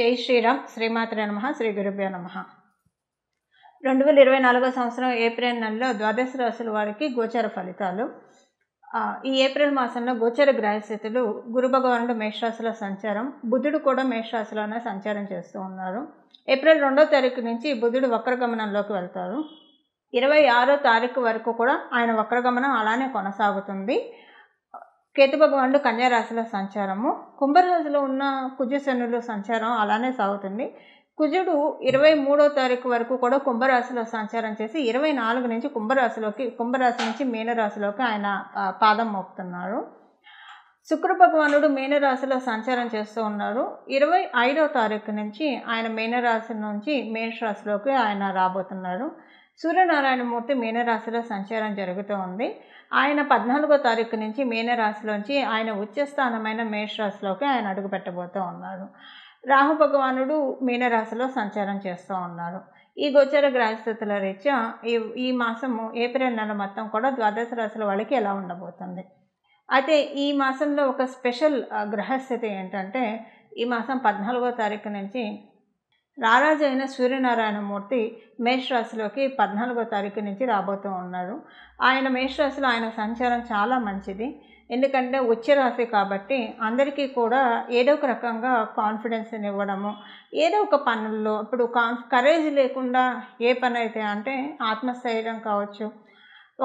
జై శ్రీరామ్. శ్రీమాత్రే నమః. శ్రీ గురుభ్యో నమః. 2024 సంవత్సరం ఏప్రిల్ నెలలో ద్వాదశ రాశుల వారికి గోచర ఫలితాలు. ఈ ఏప్రిల్ మాసంలో గోచర గ్రహస్థితులు గురు భగవానుడు మేషరాశిలో సంచారం, బుధుడు కూడా మేషరాశిలోనే సంచారం చేస్తూ ఉన్నారు. ఏప్రిల్ 2వ తారీఖు నుంచి బుధుడు వక్రగమనంలోకి వెళ్తారు. 26వ తారీఖు వరకు కూడా ఆయన వక్రగమనం అలానే కొనసాగుతుంది. కేతు భగవానుడు కన్యా రాశిలో సంచారము, కుంభరాశిలో ఉన్న కుజ శనుల సంచారం అలానే సాగుతుంది. కుజుడు 23వ తారీఖు వరకు కూడా కుంభరాశిలో సంచారం చేసి 24 నుంచి కుంభరాశి నుంచి మీనరాశిలోకి ఆయన పాదం మోపుతున్నారు. శుక్ర భగవానుడు మీనరాశిలో సంచారం చేస్తూ ఉన్నారు. 25వ తారీఖు నుంచి ఆయన మీనరాశి నుంచి మేషరాశిలోకి ఆయన రాబోతున్నారు. సూర్యనారాయణమూర్తి మీనరాశిలో సంచారం జరుగుతూ ఉంది. ఆయన 14వ తారీఖు నుంచి మీనరాశిలోంచి ఆయన ఉచ్చస్థానమైన మేషరాశిలోకి ఆయన అడుగు పెట్టబోతూ ఉన్నారు. రాహు భగవానుడు మీనరాశిలో సంచారం చేస్తూ ఉన్నారు. ఈ గోచర గ్రహస్థితుల రీత్యా ఈ మాసము ఏప్రిల్ నెల మొత్తం కూడా ద్వాదశ రాశుల వాళ్ళకి ఎలా ఉండబోతుంది. అయితే ఈ మాసంలో ఒక స్పెషల్ గ్రహస్థితి ఏంటంటే, ఈ మాసం 14వ తారీఖు నుంచి రారాజు అయిన సూర్యనారాయణమూర్తి మేషరాశిలోకి 14వ తారీఖు నుంచి రాబోతూ ఉన్నారు. ఆయన మేషరాశిలో ఆయన సంచారం చాలా మంచిది. ఎందుకంటే ఉచ్చరాశి కాబట్టి అందరికీ కూడా ఏదో ఒక రకంగా కాన్ఫిడెన్స్ని ఇవ్వడము, ఏదో ఒక పనుల్లో ఇప్పుడు కరేజ్ లేకుండా ఏ పని అయితే అంటే ఆత్మస్థైర్యం కావచ్చు,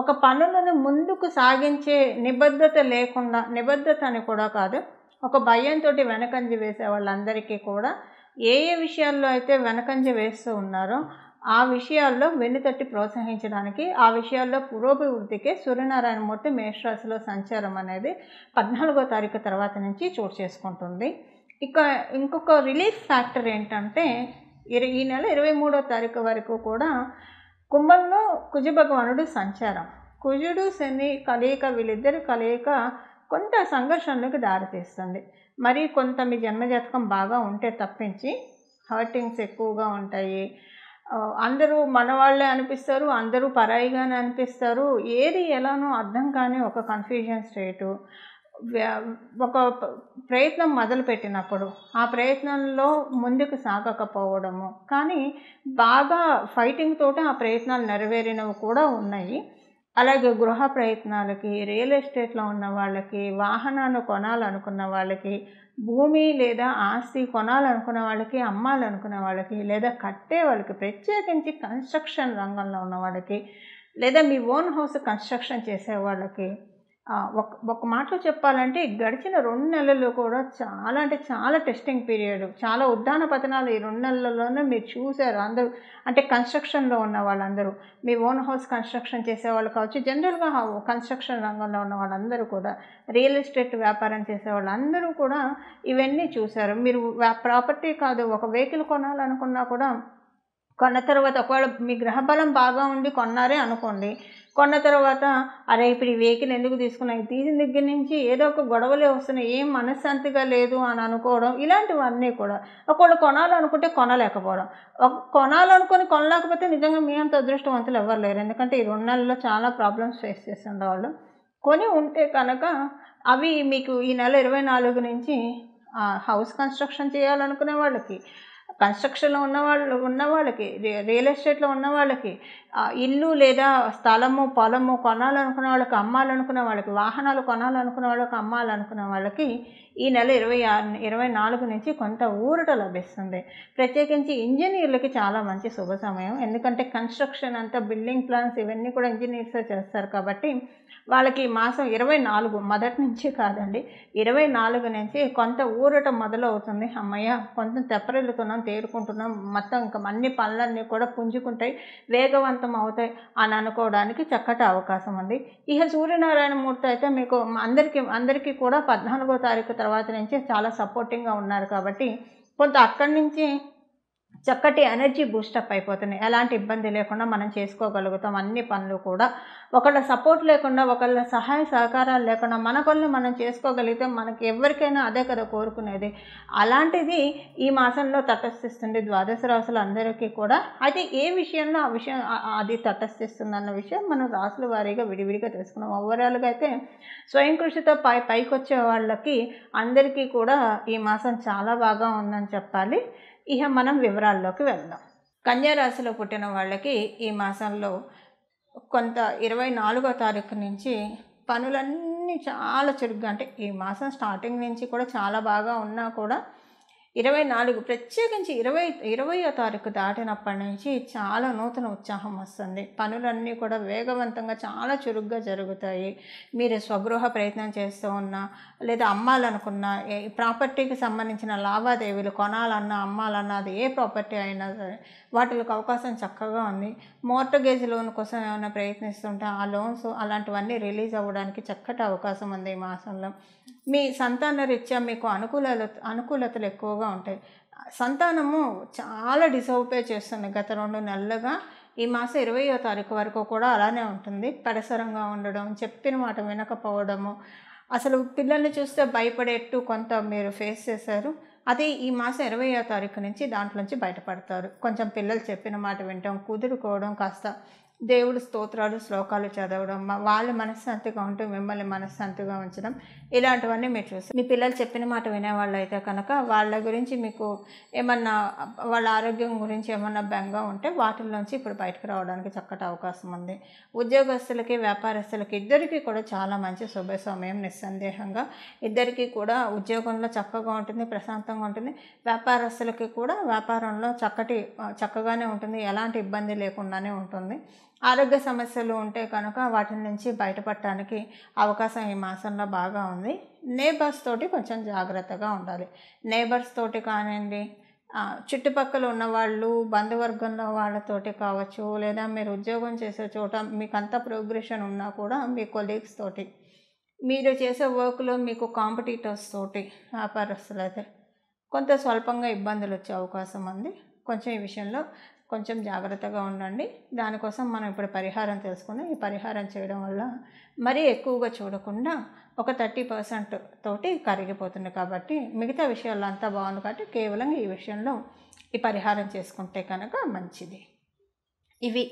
ఒక పనులను ముందుకు సాగించే నిబద్ధత లేకుండా, నిబద్ధత అని కూడా కాదు, ఒక భయంతో వెనకంజ వేసే వాళ్ళందరికీ కూడా ఏ విషయాల్లో అయితే వెనకంజ వేస్తూ ఉన్నారో ఆ విషయాల్లో వెన్నుతట్టి ప్రోత్సహించడానికి, ఆ విషయాల్లో పురోభివృద్ధికి సూర్యనారాయణమూర్తి మేషరాశిలో సంచారం అనేది 14వ తారీఖు తర్వాత నుంచి చోటు చేసుకుంటుంది. ఇక ఇంకొక రిలీఫ్ ఫ్యాక్టర్ ఏంటంటే, ఈ నెల 23వ తారీఖు వరకు కూడా కుంభంలో కుజ భగవానుడు సంచారం. కుజుడు శని కలయిక, వీళ్ళిద్దరి కలయిక కొంత సంఘర్షణలకు దారితీస్తుంది. మరి కొంత మీ జన్మజాతకం బాగా ఉంటే తప్పించి హర్టింగ్స్ ఎక్కువగా ఉంటాయి. అందరూ మనవాళ్లే అనిపిస్తారు, అందరూ పరాయిగానే అనిపిస్తారు. ఏది ఎలానో అర్థం కాని ఒక కన్ఫ్యూజన్ స్టేటు. ఒక ప్రయత్నం మొదలుపెట్టినప్పుడు ఆ ప్రయత్నంలో ముందుకు సాగకపోవడము, కానీ బాగా ఫైటింగ్ తోటి ఆ ప్రయత్నాలు నెరవేరినవి కూడా ఉన్నాయి. అలాగే గృహ ప్రయత్నాలకి, రియల్ ఎస్టేట్లో ఉన్న వాళ్ళకి, వాహనాన్ని కొనాలనుకున్న వాళ్ళకి, భూమి లేదా ఆస్తి కొనాలనుకున్న వాళ్ళకి, అమ్మాలనుకున్న వాళ్ళకి, లేదా కట్టే వాళ్ళకి, ప్రత్యేకించి కన్స్ట్రక్షన్ రంగంలో ఉన్న వాళ్ళకి, లేదా మీ ఓన్ హౌస్ కన్స్ట్రక్షన్ చేసే వాళ్ళకి, ఒక మాటలో చెప్పాలంటే గడిచిన 2 నెలలు కూడా చాలా అంటే చాలా టెస్టింగ్ పీరియడ్, చాలా ఉద్దాన పతనాలు ఈ 2 నెలల్లోనే మీరు చూశారు. అందరూ అంటే కన్స్ట్రక్షన్లో ఉన్న వాళ్ళందరూ, మీ ఓన్ హౌస్ కన్స్ట్రక్షన్ చేసేవాళ్ళు కావచ్చు, జనరల్గా కన్స్ట్రక్షన్ రంగంలో ఉన్న వాళ్ళందరూ కూడా, రియల్ ఎస్టేట్ వ్యాపారం చేసే వాళ్ళందరూ కూడా ఇవన్నీ చూశారు. మీరు ప్రాపర్టీ కాదు, ఒక వెహికల్ కొనాలనుకున్నా కూడా కొన్న తర్వాత ఒకవేళ మీ గ్రహబలం బాగా ఉండి కొన్నారే అనుకోండి, కొన్న తర్వాత అరే ఇప్పుడు ఈ వెహికల్ ఎందుకు తీసుకున్నాయి, తీసిన దగ్గర నుంచి ఏదో ఒక గొడవలే వస్తున్నాయి, ఏం మనశ్శాంతిగా లేదు అని అనుకోవడం, ఇలాంటివన్నీ కూడా. ఒకవేళ కొనాలనుకుంటే కొనలేకపోవడం, కొనాలనుకొని కొనలేకపోతే నిజంగా మీ అంత అదృష్టవంతులు ఎవరు లేరు. ఎందుకంటే ఈ 2 నెలల్లో చాలా ప్రాబ్లమ్స్ ఫేస్ చేస్తుండేవాళ్ళు. కొని ఉంటే కనుక అవి మీకు ఈ నెల 24 నుంచి హౌస్ కన్స్ట్రక్షన్ చేయాలనుకునే వాళ్ళకి, కన్స్ట్రక్షన్లో ఉన్న వాళ్ళకి, రియల్ ఎస్టేట్లో ఉన్న వాళ్ళకి, ఇల్లు లేదా స్థలము పొలము కొనాలనుకునే వాళ్ళకి, అమ్మాలనుకునే వాళ్ళకి, వాహనాలు కొనాలనుకునే వాళ్ళకి, అమ్మాలనుకునే వాళ్ళకి ఈ నెల 24 నుంచి కొంత ఊరట లభిస్తుంది. ప్రత్యేకించి ఇంజనీర్లకి చాలా మంచి శుభ సమయం. ఎందుకంటే కన్స్ట్రక్షన్ అంతా, బిల్డింగ్ ప్లాన్స్ ఇవన్నీ కూడా ఇంజనీర్సే చేస్తారు కాబట్టి వాళ్ళకి మాసం 24 మొదటి నుంచి కాదండి, 24 నుంచి కొంత ఊరట మొదలవుతుంది. అమ్మయ్య కొంత తెప్పరిల్లుతున్నాం, తేరుకుంటున్నాం, మొత్తం ఇంకా అన్ని పనులన్నీ కూడా పుంజుకుంటాయి, వేగవంతం అవుతాయి అని అనుకోవడానికి చక్కటి అవకాశం ఉంది. ఇక సూర్యనారాయణమూర్తి అయితే మీకు అందరికీ కూడా 14వ తారీఖు తర్వాత నుంచి చాలా సపోర్టింగ్గా ఉన్నారు కాబట్టి కొంత అక్కడి నుంచి చక్కటి ఎనర్జీ బూస్టప్ అయిపోతున్నాయి. ఎలాంటి ఇబ్బంది లేకుండా మనం చేసుకోగలుగుతాం అన్ని పనులు కూడా. ఒకళ్ళ సపోర్ట్ లేకుండా, ఒకళ్ళ సహాయ సహకారాలు లేకుండా మన పనులు మనం చేసుకోగలిగితే మనకి ఎవరికైనా అదే కదా కోరుకునేది. అలాంటిది ఈ మాసంలో తటస్థిస్తుంది ద్వాదశ రాశులు అందరికీ కూడా. అయితే ఏ విషయంలో ఆ విషయం అది తటస్థిస్తుందన్న విషయం మనం రాశుల వారీగా విడివిడిగా తెలుసుకున్నాం. ఓవరాల్గా అయితే స్వయం కృషితో పైకొచ్చే వాళ్ళకి అందరికీ కూడా ఈ మాసం చాలా బాగా ఉందని చెప్పాలి. ఇక మనం వివరాల్లోకి వెళ్దాం. కన్యా రాశిలో పుట్టిన వాళ్ళకి ఈ మాసంలో కొంత 24వ తారీఖు నుంచి పనులన్నీ చాలా చురుగ్గా, అంటే ఈ మాసం స్టార్టింగ్ నుంచి కూడా చాలా బాగా ఉన్నా కూడా 24 ప్రత్యేకించి 20వ తారీఖు దాటినప్పటి నుంచి చాలా నూతన ఉత్సాహం వస్తుంది. పనులన్నీ కూడా వేగవంతంగా చాలా చురుగ్గా జరుగుతాయి. మీరు స్వగృహ ప్రయత్నం చేస్తూ ఉన్నా, లేదా అమ్మాలనుకున్నా, ప్రాపర్టీకి సంబంధించిన లావాదేవీలు కొనాలన్నా అమ్మాలన్నా, అది ఏ ప్రాపర్టీ అయినా సరే వాటికి అవకాశం చక్కగా ఉంది. మోర్టగేజ్ లోన్ కోసం ఏమైనా ప్రయత్నిస్తుంటే ఆ లోన్స్ అలాంటివన్నీ రిలీజ్ అవ్వడానికి చక్కటి అవకాశం ఉంది ఈ మాసంలో. మీ సంతాన రీత్యా మీకు అనుకూలతలు ఎక్కువగా ఉంటాయి. సంతానము చాలా డిసప్పాయింట్ చేస్తుంది గత 2 నెలలుగా. ఈ మాసం 20వ తారీఖు వరకు కూడా అలానే ఉంటుంది. పెడసరంగా ఉండడం, చెప్పిన మాట వినకపోవడము, అసలు పిల్లల్ని చూస్తే భయపడేట్టు కొంత మీరు ఫేస్ చేశారు. అది ఈ మాసం 20వ తారీఖు నుంచి దాంట్లోంచి బయటపడతారు. కొంచెం పిల్లలు చెప్పిన మాట వినటం, కుదురుకోవడం, కాస్త దేవుడి స్తోత్రాలు శ్లోకాలు చదవడం, వాళ్ళ మనశ్శాంతిగా ఉంటూ మిమ్మల్ని మనశ్శాంతిగా ఉంచడం, ఇలాంటివన్నీ మీరు చూస్తారు. మీ పిల్లలు చెప్పిన మాట వినేవాళ్ళు అయితే కనుక వాళ్ళ గురించి మీకు ఏమన్నా, వాళ్ళ ఆరోగ్యం గురించి ఏమన్నా బెంగ ఉంటే వాటిల్లోంచి ఇప్పుడు బయటకు రావడానికి చక్కటి అవకాశం ఉంది. ఉద్యోగస్తులకి వ్యాపారస్తులకి ఇద్దరికీ కూడా చాలా మంచి శుభ సమయం. నిస్సందేహంగా ఇద్దరికీ కూడా ఉద్యోగంలో చక్కగా ఉంటుంది, ప్రశాంతంగా ఉంటుంది. వ్యాపారస్తులకి కూడా వ్యాపారంలో చక్కగానే ఉంటుంది, ఎలాంటి ఇబ్బంది లేకుండానే ఉంటుంది. ఆరోగ్య సమస్యలు ఉంటే కనుక వాటి నుంచి బయటపడటానికి అవకాశం ఈ మాసంలో బాగా ఉంది. నేబర్స్ తోటి కొంచెం జాగ్రత్తగా ఉండాలి. నేబర్స్ తోటి కానివ్వండి, చుట్టుపక్కల ఉన్నవాళ్ళు, బంధువర్గంలో వాళ్ళతోటి కావచ్చు, లేదా మీరు ఉద్యోగం చేసే చోట మీకు అంత ప్రోగ్రెషన్ ఉన్నా కూడా మీ కొలీగ్స్ తోటి, మీరు చేసే వర్క్లో మీకు కాంపిటీటర్స్ తోటి, వ్యాపారస్తులైతే కొంత స్వల్పంగా ఇబ్బందులు వచ్చే అవకాశం ఉంది. కొంచెం ఈ విషయంలో కొంచెం జాగ్రత్తగా ఉండండి. దానికోసం మనం ఇప్పుడు పరిహారం తెలుసుకుందాం. ఈ పరిహారం చేయడం వల్ల మరీ ఎక్కువగా చూడకుండా ఒక 30% తోటి కరిగిపోతుంది. కాబట్టి మిగతా విషయాల్లో అంతా బాగుంది. కాబట్టి కేవలం ఈ విషయంలో ఈ పరిహారం చేసుకుంటే కనుక మంచిది. ఇవి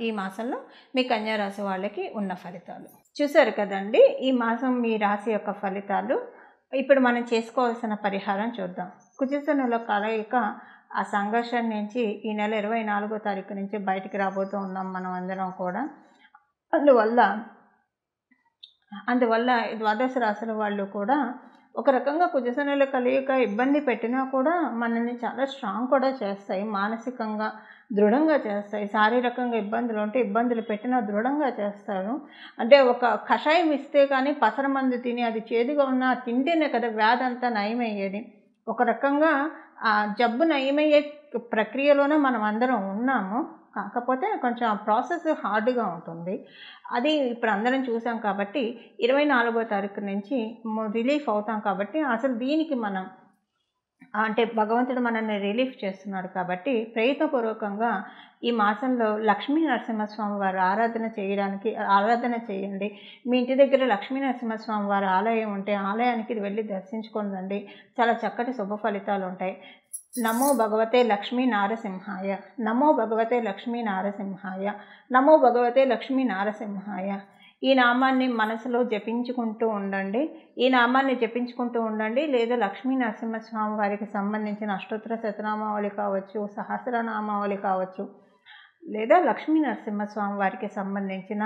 ఈ మాసంలో మీ కన్యా రాశి వాళ్ళకి ఉన్న ఫలితాలు చూశారు కదండి. ఈ మాసం మీ రాశి యొక్క ఫలితాలు. ఇప్పుడు మనం చేసుకోవాల్సిన పరిహారం చూద్దాం. కుజశనుల కలయిక ఆ సంఘర్షణ నుంచి ఈ నెల 24వ తారీఖు నుంచి బయటికి రాబోతూ ఉన్నాం మనం అందరం కూడా. అందువల్ల ద్వాదశ రాశుల వాళ్ళు కూడా ఒక రకంగా కుజశనుల కలయిక ఇబ్బంది పెట్టినా కూడా మనల్ని చాలా స్ట్రాంగ్ కూడా చేస్తాయి, మానసికంగా దృఢంగా చేస్తాయి. శారీరకంగా ఇబ్బందులు ఉంటే ఇబ్బందులు పెట్టినా దృఢంగా చేస్తారు. అంటే ఒక కషాయం ఇస్తే కానీ పసరమందు తిని అది చేదుగా ఉన్నా తింటేనే కదా వ్యాధి అంతా నయమయ్యేది. ఒక రకంగా ఆ జబ్బు నయమయ్యే ప్రక్రియలోనే మనం అందరం ఉన్నాము. కాకపోతే కొంచెం ఆ ప్రాసెస్ హార్డ్గా ఉంటుంది. అది ఇప్పుడు అందరం చూసాం కాబట్టి 24వ తారీఖు నుంచి రిలీఫ్ అవుతాం. కాబట్టి అసలు దీనికి మనం, అంటే భగవంతుడు మనల్ని రిలీఫ్ చేస్తున్నాడు కాబట్టి ప్రయత్నపూర్వకంగా ఈ మాసంలో లక్ష్మీ నరసింహస్వామి వారి ఆరాధన చేయండి. మీ ఇంటి దగ్గర లక్ష్మీ నరసింహస్వామి వారి ఆలయం ఉంటే ఆలయానికి వెళ్ళి దర్శించుకొని రండి. చాలా చక్కటి శుభ ఫలితాలు ఉంటాయి. నమో భగవతే లక్ష్మీ నారసింహాయ, నమో భగవతే లక్ష్మీ నారసింహాయ, నమో భగవతే లక్ష్మీ నారసింహాయ. ఈ నామాన్ని మనసులో జపించుకుంటూ ఉండండి. లేదా లక్ష్మీ నరసింహస్వామి వారికి సంబంధించిన అష్టోత్తర శతనామావళి కావచ్చు, సహస్రనామావళి కావచ్చు, లేదా లక్ష్మీ నరసింహస్వామి వారికి సంబంధించిన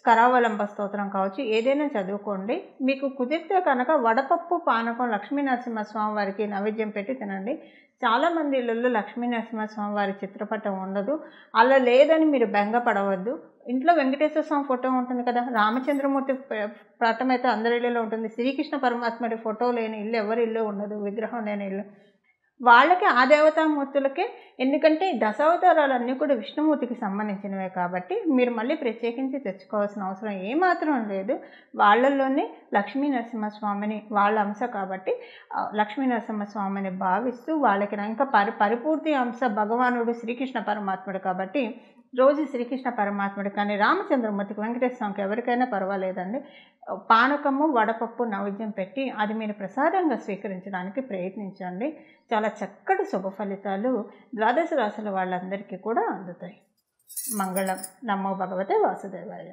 కరావలంబ స్తోత్రం కావచ్చు, ఏదైనా చదువుకోండి. మీకు కుదిరితే కనుక వడపప్పు పానకం లక్ష్మీ నరసింహస్వామి వారికి నైవేద్యం పెట్టి తినండి. చాలామంది ఇళ్ళల్లో లక్ష్మీ నరసింహస్వామి వారి చిత్రపటం ఉండదు. అలా లేదని మీరు బెంగపడవద్దు. ఇంట్లో వెంకటేశ్వర స్వామి ఫోటో ఉంటుంది కదా, రామచంద్రమూర్తి పటం అయితే అందరి ఇళ్ళలో ఉంటుంది. శ్రీకృష్ణ పరమాత్ముడి ఫోటో లేని ఇల్లు ఎవరి ఇల్లు ఉండదు, విగ్రహం లేని ఇల్లు. వాళ్ళకి ఆ దేవతామూర్తులకే, ఎందుకంటే దశావతారాలన్నీ కూడా విష్ణుమూర్తికి సంబంధించినవే కాబట్టి మీరు మళ్ళీ ప్రత్యేకించి తెచ్చుకోవాల్సిన అవసరం ఏమాత్రం లేదు. వాళ్ళల్లోనే లక్ష్మీ నరసింహస్వామిని, వాళ్ళ అంశ కాబట్టి లక్ష్మీ నరసింహస్వామిని భావిస్తూ వాళ్ళకి ఇంకా పరిపూర్తి అంశ భగవానుడు శ్రీకృష్ణ పరమాత్ముడు కాబట్టి రోజు శ్రీకృష్ణ పరమాత్ముడు కానీ రామచంద్రమూర్తికి, వెంకటేశ్వర స్వామికి ఎవరికైనా పర్వాలేదండి. పానకము, వడపప్పు నైవేద్యం పెట్టి అది మీరు ప్రసాదంగా స్వీకరించడానికి ప్రయత్నించండి. చాలా చక్కటి శుభ ఫలితాలు ద్వాదశ రాశుల వాళ్ళందరికీ కూడా అందుతాయి. మంగళం. నమో భగవతే వాసుదేవాయ.